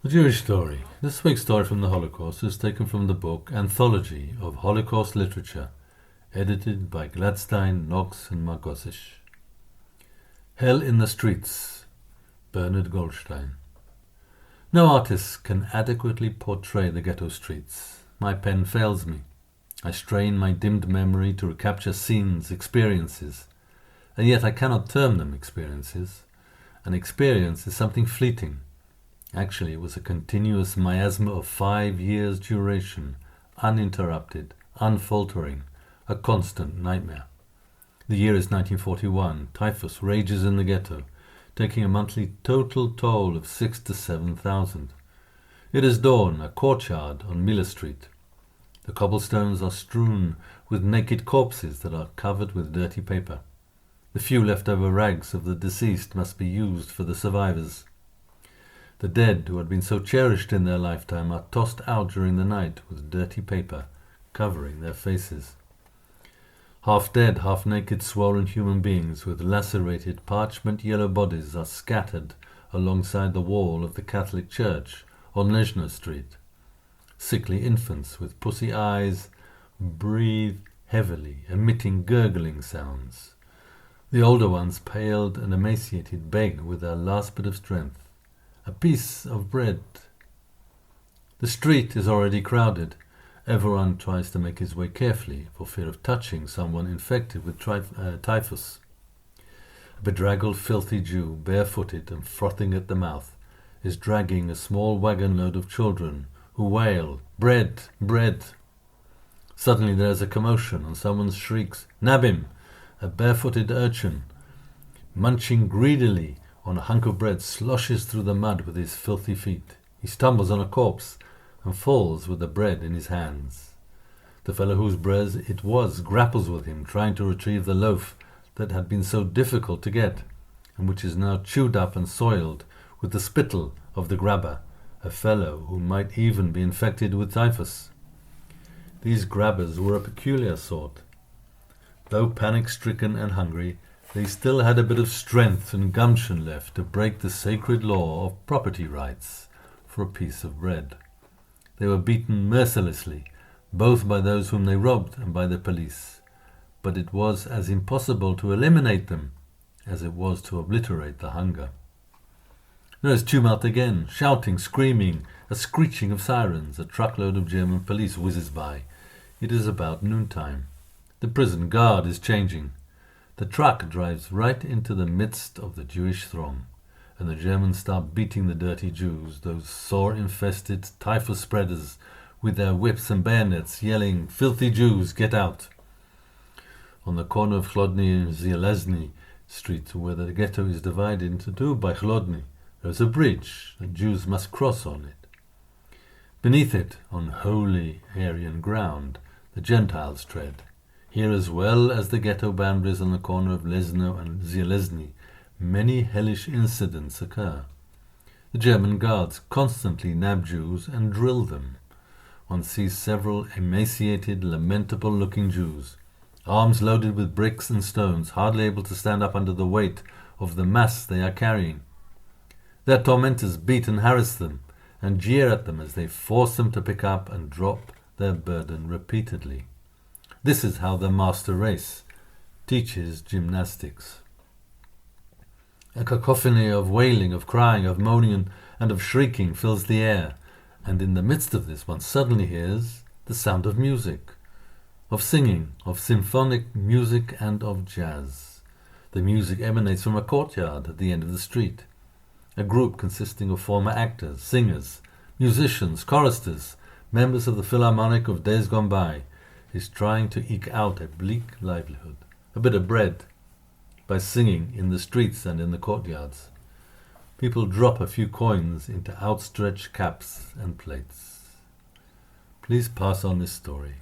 A Jewish story. This week's story from the Holocaust is taken from the book Anthology of Holocaust Literature, edited by Glatstein, Knox and Margoshes. Hell in the Streets, Bernard Goldstein. No artist can adequately portray the ghetto streets. My pen fails me. I strain my dimmed memory to recapture scenes, experiences, and yet I cannot term them experiences. An experience is something fleeting. Actually, it was a continuous miasma of 5 years' duration, uninterrupted, unfaltering, a constant nightmare. The year is 1941. Typhus rages in the ghetto, taking a monthly total toll of 6,000 to 7,000. It is dawn, a courtyard on Miller Street. The cobblestones are strewn with naked corpses that are covered with dirty paper. The few leftover rags of the deceased must be used for the survivors. The dead, who had been so cherished in their lifetime, are tossed out during the night with dirty paper covering their faces. Half-dead, half-naked, swollen human beings with lacerated, parchment-yellow bodies are scattered alongside the wall of the Catholic Church on Lejno Street. Sickly infants with pussy eyes breathe heavily, emitting gurgling sounds. The older ones, paled and emaciated, beg with their last bit of strength. A piece of bread. The street is already crowded. Everyone tries to make his way carefully for fear of touching someone infected with typhus. A bedraggled, filthy Jew, barefooted and frothing at the mouth, is dragging a small wagon load of children who wail, "Bread! Bread!" Suddenly there is a commotion and someone shrieks, "Nab him!" A barefooted urchin, munching greedily on a hunk of bread, sloshes through the mud with his filthy feet. He stumbles on a corpse and falls with the bread in his hands. The fellow whose bread it was grapples with him, trying to retrieve the loaf that had been so difficult to get, and which is now chewed up and soiled with the spittle of the grabber, a fellow who might even be infected with typhus. These grabbers were a peculiar sort. Though panic-stricken and hungry, they still had a bit of strength and gumption left to break the sacred law of property rights for a piece of bread. They were beaten mercilessly, both by those whom they robbed and by the police. But it was as impossible to eliminate them as it was to obliterate the hunger. There is tumult again, shouting, screaming, a screeching of sirens. A truckload of German police whizzes by. It is about noontime. The prison guard is changing. The truck drives right into the midst of the Jewish throng, and the Germans start beating the dirty Jews, those sore-infested typhus spreaders, with their whips and bayonets, yelling, "Filthy Jews, get out!" On the corner of Chlodny and Zielezny Street, where the ghetto is divided into two by Chlodny, there is a bridge that Jews must cross on it. Beneath it, on holy Aryan ground, the Gentiles tread. Here, as well as the ghetto boundaries on the corner of Lezno and Zielezny, many hellish incidents occur. The German guards constantly nab Jews and drill them. One sees several emaciated, lamentable-looking Jews, arms loaded with bricks and stones, hardly able to stand up under the weight of the mass they are carrying. Their tormentors beat and harass them, and jeer at them as they force them to pick up and drop their burden repeatedly. This is how the master race teaches gymnastics. A cacophony of wailing, of crying, of moaning and of shrieking fills the air, and in the midst of this one suddenly hears the sound of music, of singing, of symphonic music and of jazz. The music emanates from a courtyard at the end of the street. A group consisting of former actors, singers, musicians, choristers, members of the Philharmonic of days gone by, is trying to eke out a bleak livelihood, a bit of bread, by singing in the streets and in the courtyards. People drop a few coins into outstretched caps and plates. Please pass on this story.